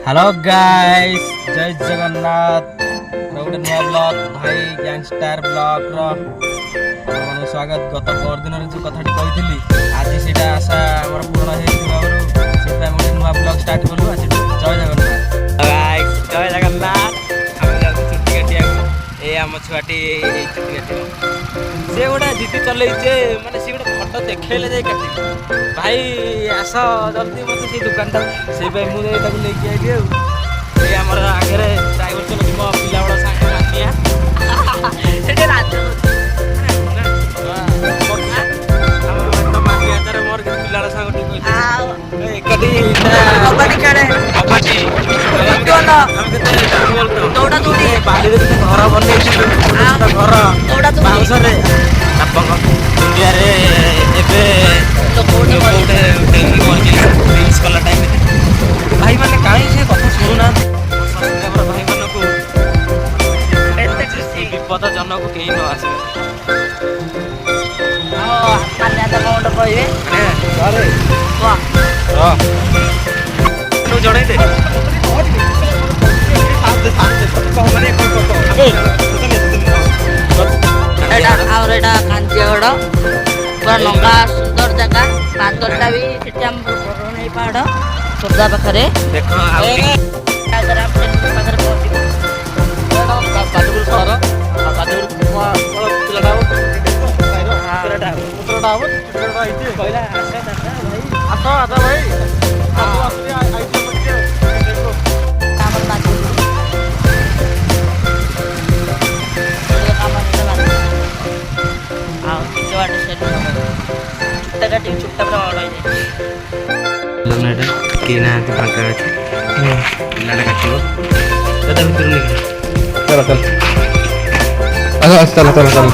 Hello guys जय जगन्नाथ गोटे नुआ ब्लॉग भाई गैंगस्टर ब्लॉग रो स्वागत। गत पर दिन जो कथाटी कही आज से आशा आम पूर्ण हो गोटे नुआ ब्लॉग स्टार्ट कलु। आज जय जगन्नाथ गाइस जय जगन्नाथ। चुटी काटिया ए आम छुआटी चुटी काटिया से गोटे जीती चलैचे माने सी गोटे फटो देखले जाई काटी भाई आस जल्दी मत से दुकान से मुझे लेके आई ए आमर आगे ड्राइवर चलो मो पिला बड़ा सागे मानिया सेटे रात मोर पिला साग कदी कबड्डी खेले कबड्डी दौड़ा दौड़ी बाली घर बने घर बाउंस दुनिया रिल्स कला टाइम भाई मैंने कहीं से कथा शुणुना भाई मान को विपद जन को कहीं न आसे जड़े दे कांचिगड़ पूरा लंगा सुंदर जगह पादरटा भी नहीं पहाड़ खोर्धा पाखे चुट्टा पूरा चल चल चल चल